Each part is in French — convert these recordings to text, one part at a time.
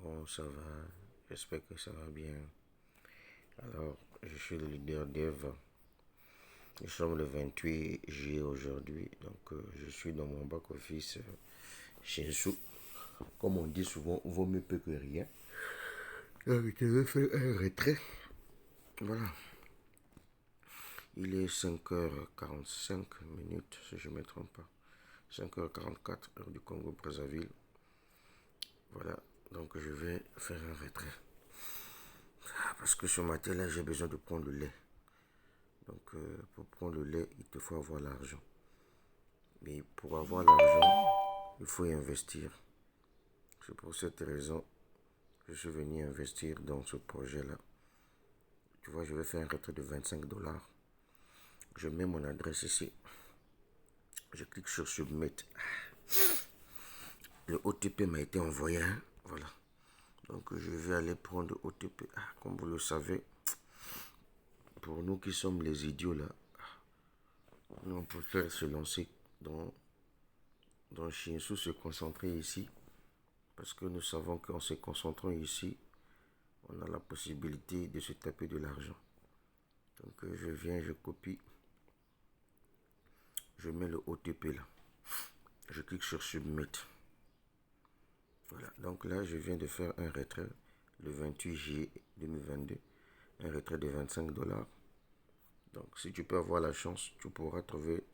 Bon, ça va. J'espère que ça va bien. Alors, je suis le leader d'Eve. Nous sommes le 28 juillet aujourd'hui. Donc, je suis dans mon back-office Shinsu. Comme on dit souvent, vaut mieux peu que rien. Je vais faire un retrait. Voilà. Il est 5h45 si je ne me trompe pas. 5h44, heure du Congo-Brazzaville. Voilà. Donc, je vais faire un retrait. Parce que ce matin-là, j'ai besoin de prendre le lait. Donc, pour prendre le lait, il te faut avoir l'argent. Mais pour avoir l'argent, il faut y investir. C'est pour cette raison que je suis venu investir dans ce projet-là. Tu vois, je vais faire un retrait de 25 $. Je mets mon adresse ici. Je clique sur Submit. Le OTP m'a été envoyé. Hein? Voilà. Donc, je vais aller prendre le OTP. Comme vous le savez, pour nous qui sommes les idiots là, on préfère se lancer dans Shinsu, se concentrer ici. Parce que nous savons qu'en se concentrant ici, on a la possibilité de se taper de l'argent. Donc je viens, je copie, je mets le OTP là. Je clique sur Submit. Voilà, donc là je viens de faire un retrait le 28 juillet 2022. Un retrait de 25 $. Donc si tu peux avoir la chance, tu pourras trouver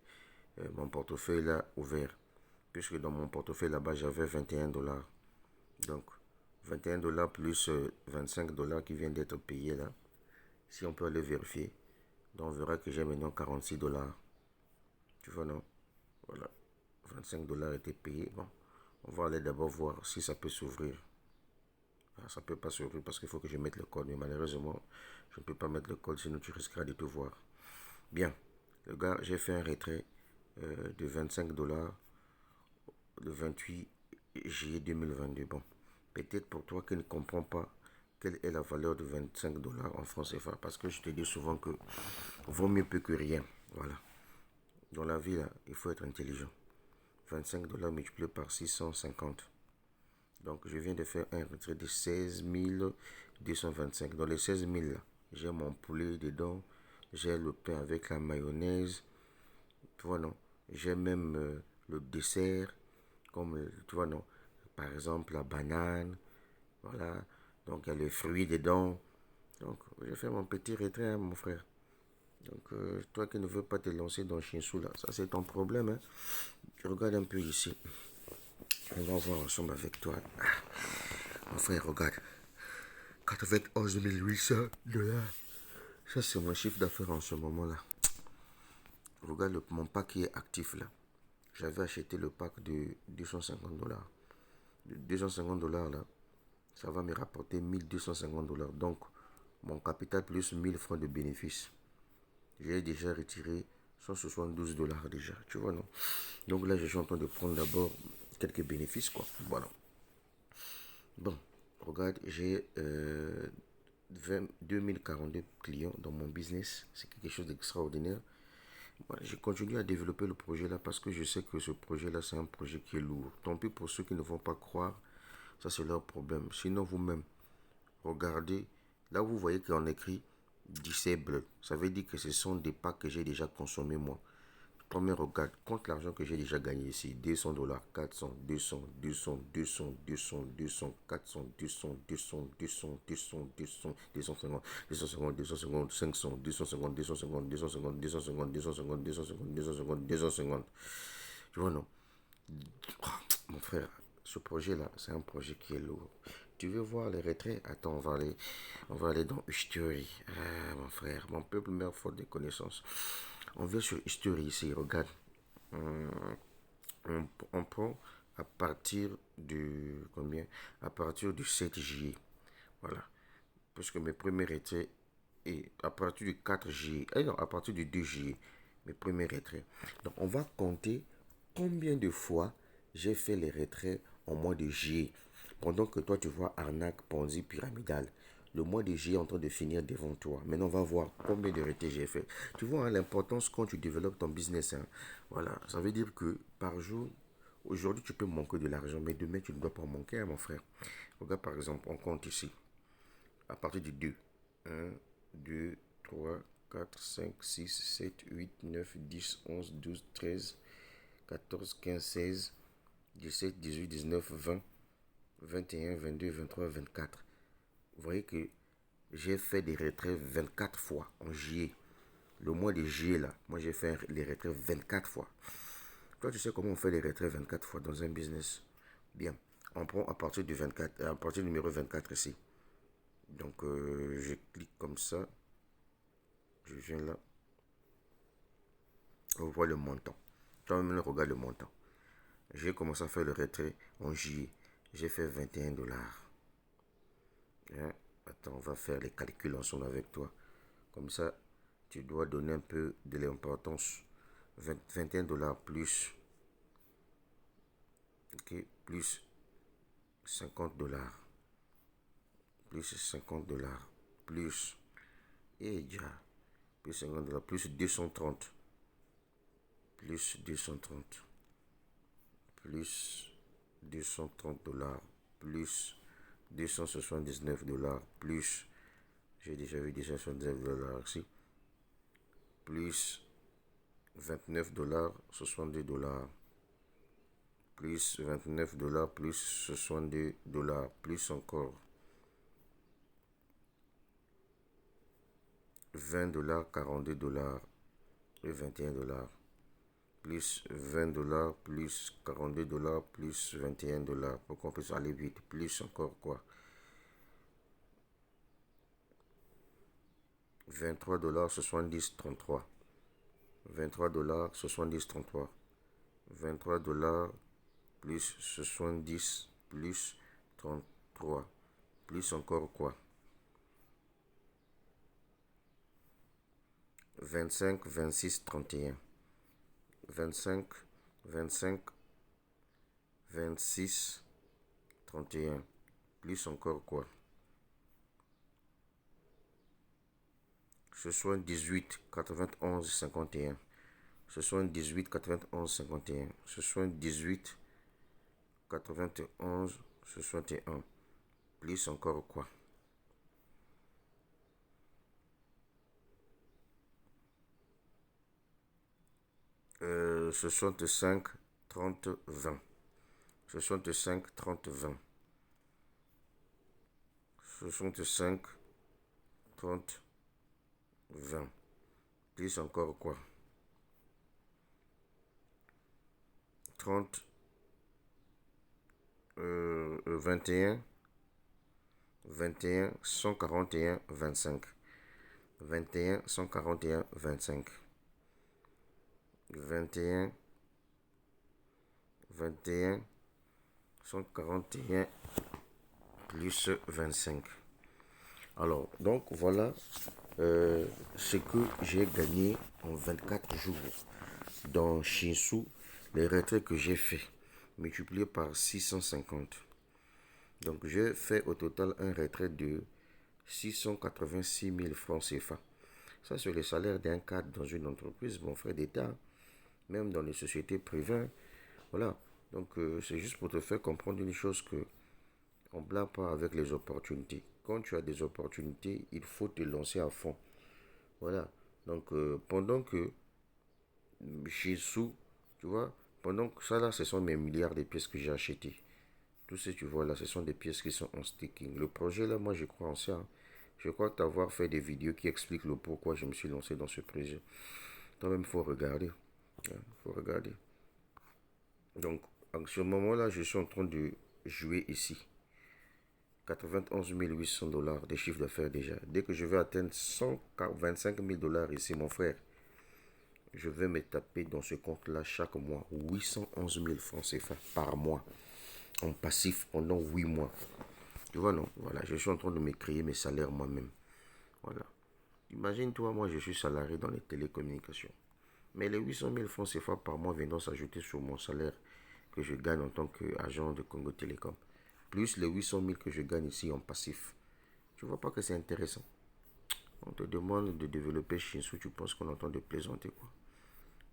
mon portefeuille là ouvert. Puisque dans mon portefeuille là-bas j'avais 21 $. Donc 21 $ plus 25 $ qui viennent d'être payés là. Si on peut aller vérifier, donc on verra que j'ai maintenant 46 $. Tu vois, non? Voilà. 25 $ étaient payés. Bon, on va aller d'abord voir si ça peut s'ouvrir. Ça ne peut pas s'ouvrir parce qu'il faut que je mette le code. Mais malheureusement, je ne peux pas mettre le code, sinon tu risqueras de tout voir. Bien. Le gars, j'ai fait un retrait de 25 $ le 28 juillet 2022. Bon, peut-être pour toi qui ne comprends pas quelle est la valeur de 25 $ en francs CFA. Parce que je te dis souvent que vaut mieux peu que rien. Voilà. Dans la vie, là, il faut être intelligent. 25 $ multiplié par 650. Donc, je viens de faire un retrait de 16 225. Dans les 16 000, là, j'ai mon poulet dedans. J'ai le pain avec la mayonnaise. Tu vois, non? J'ai même le dessert. Comme, tu vois, non? Par exemple, la banane. Voilà. Donc, il y a les fruits dedans. Donc, j'ai fait mon petit retrait, hein, mon frère. Donc, toi qui ne veux pas te lancer dans Shinsu, là, ça c'est ton problème. Hein. Tu regardes un peu ici. On va voir ensemble avec toi. Mon frère, regarde. 91 800 $. Ça, c'est mon chiffre d'affaires en ce moment-là. Regarde mon pack qui est actif là. J'avais acheté le pack de 250 $. De 250 $ là, ça va me rapporter 1250 $. Donc, mon capital plus 1000 francs de bénéfice. J'ai déjà retiré 172 $ déjà. Tu vois, non? Donc là, je suis en train de prendre d'abord quelques bénéfices, quoi. Voilà. Bon, regarde, j'ai 2042 clients dans mon business. C'est quelque chose d'extraordinaire. Voilà, je continue à développer le projet là parce que je sais que ce projet là, c'est un projet qui est lourd. Tant pis pour ceux qui ne vont pas croire, ça c'est leur problème. Sinon, vous-même, regardez, là vous voyez qu'on écrit Disable. Ça veut dire que ce sont des packs que j'ai déjà consommés moi. Premier regard, compte l'argent que j'ai déjà gagné ici. 200 $, 400, 200, 200, 200, 200, 200, 400, 200, 200, 200, 200, 200, 250, 250, 250, 500, 250, 250, 250, 250, 250, 250, 250, 250. Tu vois, non? Mon frère, ce projet-là, c'est un projet qui est lourd. Tu veux voir les retraits? Attends, on va aller dans History. Ah, mon frère, mon peuple meurt faute de connaissances. On vient sur History ici, regarde. On prend à partir du combien? À partir du 7 juillet. Voilà. Puisque mes premiers retraits et à partir du 4 juillet. Non, à partir du 2 juillet, mes premiers retraits. Donc on va compter combien de fois j'ai fait les retraits au mois de juillet. Pendant que toi tu vois arnaque, Ponzi, pyramidal. Le mois de juillet est en train de finir devant toi. Maintenant, on va voir combien de retraits j'ai fait. Tu vois hein, l'importance quand tu développes ton business. Hein. Voilà, ça veut dire que par jour, Aujourd'hui, tu peux manquer de l'argent, mais demain, tu ne dois pas manquer, hein, mon frère. Regarde, par exemple, on compte ici. À partir du 2. 1, 2, 3, 4, 5, 6, 7, 8, 9, 10, 11, 12, 13, 14, 15, 16, 17, 18, 19, 20, 21, 22, 23, 24. Vous voyez que j'ai fait des retraits 24 fois en juillet. Le mois de juillet, là, moi j'ai fait les retraits 24 fois. Toi, tu sais comment on fait les retraits 24 fois dans un business? Bien, on prend à partir du 24, à partir du numéro 24 ici. Donc, je clique comme ça. Je viens là. On voit le montant. Toi-même, regarde le montant. J'ai commencé à faire le retrait en juillet. J'ai fait 21 dollars. Hein? Attends, on va faire les calculs ensemble avec toi. Comme ça, tu dois donner un peu de l'importance. 21 dollars plus, ok, plus 50 dollars. Plus 50 dollars. Plus, et déjà, plus 50 dollars. Plus 230. Plus 230. Plus 230 dollars. Plus 279 dollars. Plus, j'ai déjà vu 279 dollars ici. Plus 29 dollars, 62 dollars. Plus 29 dollars, plus 62 dollars. Plus encore 20 dollars, 42 dollars et 21 dollars. Plus 20 dollars, plus 42 dollars, plus 21 dollars. Pour qu'on puisse aller vite. Plus encore quoi? 23 dollars, 70, 33. 23 dollars, 70, 33. 23 dollars, plus 70, plus 33. Plus encore quoi? 25, 26, 31. 25, 25, 26, 31. Plus encore quoi? Ce soit 18, 91, 51. Ce soit 18, 91, 51. Ce soit 18, 91, 61. Plus encore quoi? 65, 30, 20. 65, 30, 20. 65, 30, 20. Plus encore quoi? 30, 21, 21, 141, 25. 21, 141, 25. 21, 21, 141 plus 25. Alors, donc voilà ce que j'ai gagné en 24 jours dans Shinsu, les retraits que j'ai fait, multiplié par 650. Donc, j'ai fait au total un retrait de 686 000 francs CFA. Ça, c'est le salaire d'un cadre dans une entreprise, mon frère d'État, même dans les sociétés privées. Voilà. Donc, c'est juste pour te faire comprendre une chose que on ne blague pas avec les opportunités. Quand tu as des opportunités, il faut te lancer à fond. Voilà. Donc, pendant que chez Sou, tu vois, pendant que ça là, ce sont mes milliards de pièces que j'ai achetées. Tout ce que tu vois là, ce sont des pièces qui sont en staking. Le projet là, moi je crois en ça. Je crois t'avoir fait des vidéos qui expliquent le pourquoi je me suis lancé dans ce projet. Toi-même, il faut regarder. Il faut regarder. Donc, en ce moment-là, je suis en train de jouer ici. 91 800 dollars de chiffre d'affaires déjà. Dès que je vais atteindre 125 000 dollars ici, mon frère, je vais me taper dans ce compte-là chaque mois 811 000 francs CFA par mois en passif pendant 8 mois. Tu vois, non? Voilà, je suis en train de me créer mes salaires moi-même. Voilà. Imagine-toi, moi, je suis salarié dans les télécommunications. Mais les 800 000 francs CFA par mois viendront s'ajouter sur mon salaire que je gagne en tant qu'agent de Congo Télécom. Plus les 800 000 que je gagne ici en passif. Tu vois pas que c'est intéressant? On te demande de développer Shinsu, tu penses qu'on entend de plaisanter quoi?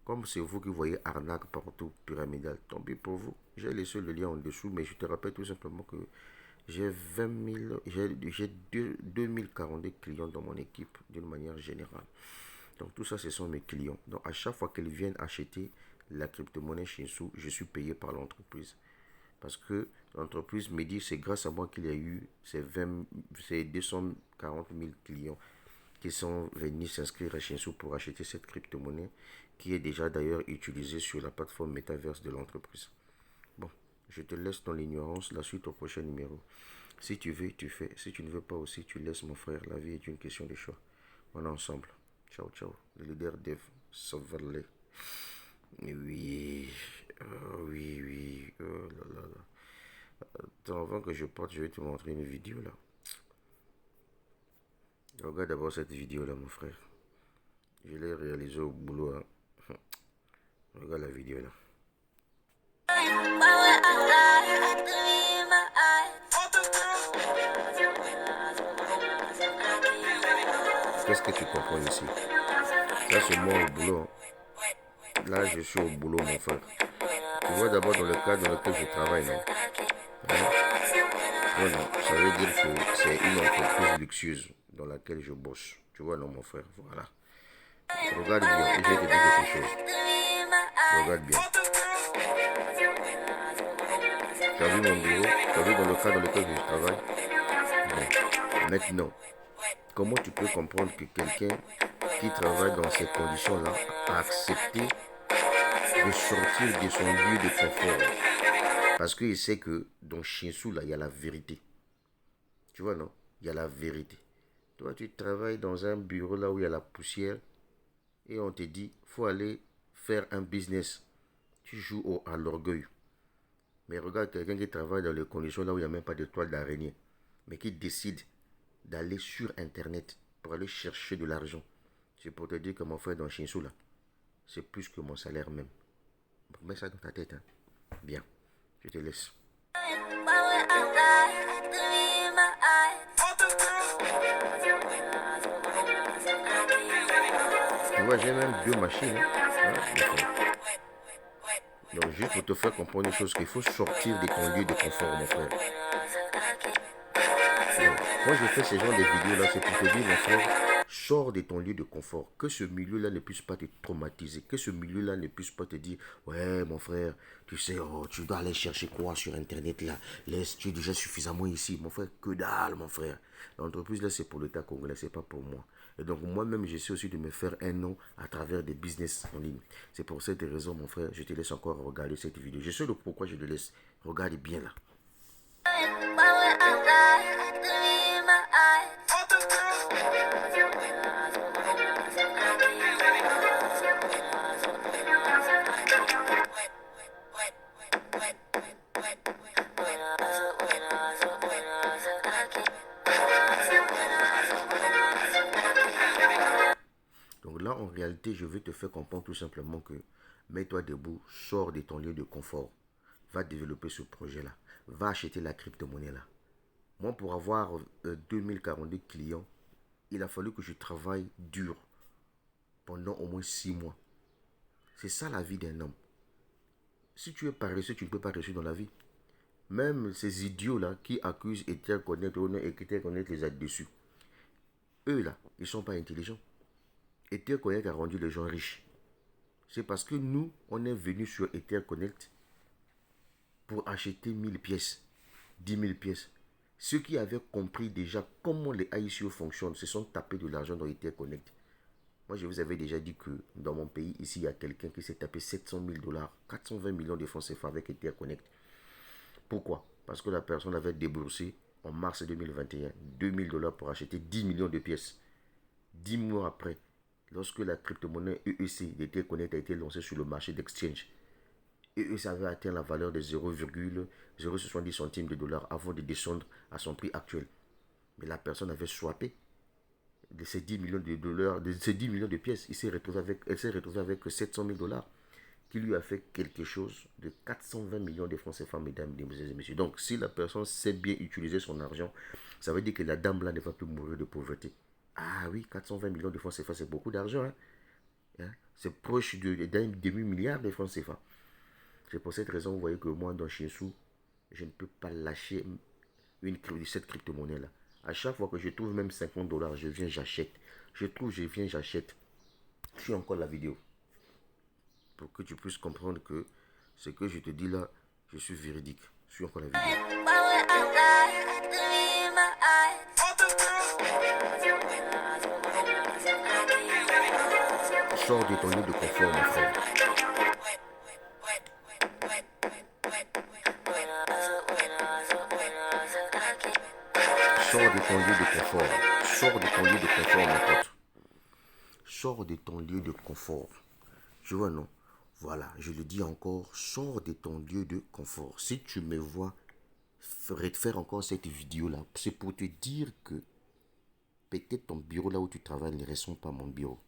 Comme c'est vous qui voyez arnaque partout, pyramidal, tant pis pour vous. J'ai laissé le lien en dessous, mais je te rappelle tout simplement que j'ai 20 000, j'ai 2042 clients dans mon équipe d'une manière générale. Donc tout ça, ce sont mes clients. Donc à chaque fois qu'ils viennent acheter la crypto-monnaie Shinsu, je suis payé par l'entreprise. Parce que l'entreprise me dit c'est grâce à moi qu'il y a eu ces 240 000 clients qui sont venus s'inscrire à Shinsu pour acheter cette crypto-monnaie qui est déjà d'ailleurs utilisée sur la plateforme métaverse de l'entreprise. Bon, je te laisse dans l'ignorance, la suite au prochain numéro. Si tu veux, tu fais. Si tu ne veux pas aussi, tu laisses mon frère. La vie est une question de choix. On est ensemble. Ciao, ciao. Le leader Dev, Sauverley. Oui, oui, oui. Oh là là là. Attends, avant que je parte, je vais te montrer une vidéo là. Regarde d'abord cette vidéo là, mon frère. Je l'ai réalisée au boulot. Hein. Regarde la vidéo là. Qu'est-ce que tu comprends ici? Ça c'est moi au boulot. Là je suis au boulot, mon frère. Tu vois d'abord dans le cadre dans lequel je travaille, non? Voilà, ça veut dire que c'est une entreprise luxueuse dans laquelle je bosse. Tu vois, non, mon frère, voilà. Regarde bien, et je vais te dire quelque chose. Regarde bien. Tu as vu mon bureau? Tu as vu dans le cadre dans lequel je travaille? Bon, maintenant, comment tu peux comprendre que quelqu'un qui travaille dans ces conditions-là a accepté de sortir de son lieu de confort? Parce qu'il sait que dans Shinsu, là, il y a la vérité. Tu vois, non? Il y a la vérité. Toi, tu travailles dans un bureau là où il y a la poussière et on te dit, faut aller faire un business. Tu joues à l'orgueil. Mais regarde quelqu'un qui travaille dans les conditions là où il n'y a même pas de toile d'araignée, mais qui décide d'aller sur Internet pour aller chercher de l'argent. C'est pour te dire que mon frère dans Shinsu là, c'est plus que mon salaire même. Mets ça dans ta tête. Hein. Bien, je te laisse. Tu vois, j'ai même deux machines. Hein. Donc, juste pour te faire comprendre une chose, qu'il faut sortir de ton lieu de confort, mon frère. Donc, quand je fais ce genre de vidéos là, c'est pour te dire, mon frère, sors de ton lieu de confort. Que ce milieu-là ne puisse pas te traumatiser. Que ce milieu-là ne puisse pas te dire, ouais, mon frère, tu sais, oh, tu dois aller chercher quoi sur Internet là. Laisse, tu es déjà suffisamment ici. Mon frère, que dalle, mon frère. L'entreprise là, c'est pour l'État congolais, c'est pas pour moi. Et donc, moi-même, j'essaie aussi de me faire un nom à travers des business en ligne. C'est pour cette raison, mon frère, je te laisse encore regarder cette vidéo. Je sais le pourquoi je te laisse. Regarde bien là. Donc là, en réalité, je veux te faire comprendre tout simplement que mets-toi debout, sors de ton lieu de confort, va développer ce projet-là, va acheter la crypto-monnaie là. Moi, pour avoir 2042 clients, il a fallu que je travaille dur pendant au moins 6 mois. C'est ça la vie d'un homme. Si tu es paresseux, tu ne peux pas réussir dans la vie. Même ces idiots-là qui accusent Ether Connect et Ether Connect les a dessus. Eux là, ils ne sont pas intelligents. Ether Connect a rendu les gens riches. C'est parce que nous, on est venus sur Ether Connect pour acheter 1000 pièces, 10 000 pièces. Ceux qui avaient compris déjà comment les ICO fonctionnent se sont tapés de l'argent dans Ether Connect. Moi, je vous avais déjà dit que dans mon pays, ici, il y a quelqu'un qui s'est tapé 700 000 $, 420 millions de francs CFA avec Ether Connect. Pourquoi? Parce que la personne avait déboursé en mars 2021 2000 $ pour acheter 10 millions de pièces. 10 mois après, lorsque la crypto-monnaie EEC d'Ether Connect a été lancée sur le marché d'exchange, EEC avait atteint la valeur de 0,070 centimes de dollars avant de descendre à son prix actuel. Mais la personne avait swappé de ces 10 millions de dollars, de ces 10 millions de pièces. Elle s'est retrouvée avec 700 000 $, qui lui a fait quelque chose de 420 millions de francs CFA, mesdames et messieurs. Donc, si la personne sait bien utiliser son argent, ça veut dire que la dame là ne va plus mourir de pauvreté. Ah oui, 420 millions de francs CFA, c'est beaucoup d'argent. Hein? C'est proche d'un demi-milliard de francs CFA. C'est pour cette raison, vous voyez que moi, dans Shinsu, je ne peux pas lâcher cette crypto-monnaie-là. À chaque fois que je trouve même 50 dollars, je viens, j'achète. Je trouve, je viens, j'achète. Je suis encore la vidéo. Pour que tu puisses comprendre que ce que je te dis là, je suis véridique. Je suis encore la vidéo. Sors de ton lieu de confort, mon frère. Sors de ton lieu de confort. Sors de ton lieu de confort, mon pote. Sors de ton lieu de confort. Tu vois, non? Voilà, je le dis encore, sors de ton lieu de confort. Si tu me vois faire encore cette vidéo-là, c'est pour te dire que peut-être ton bureau là où tu travailles ne ressemble pas à mon bureau.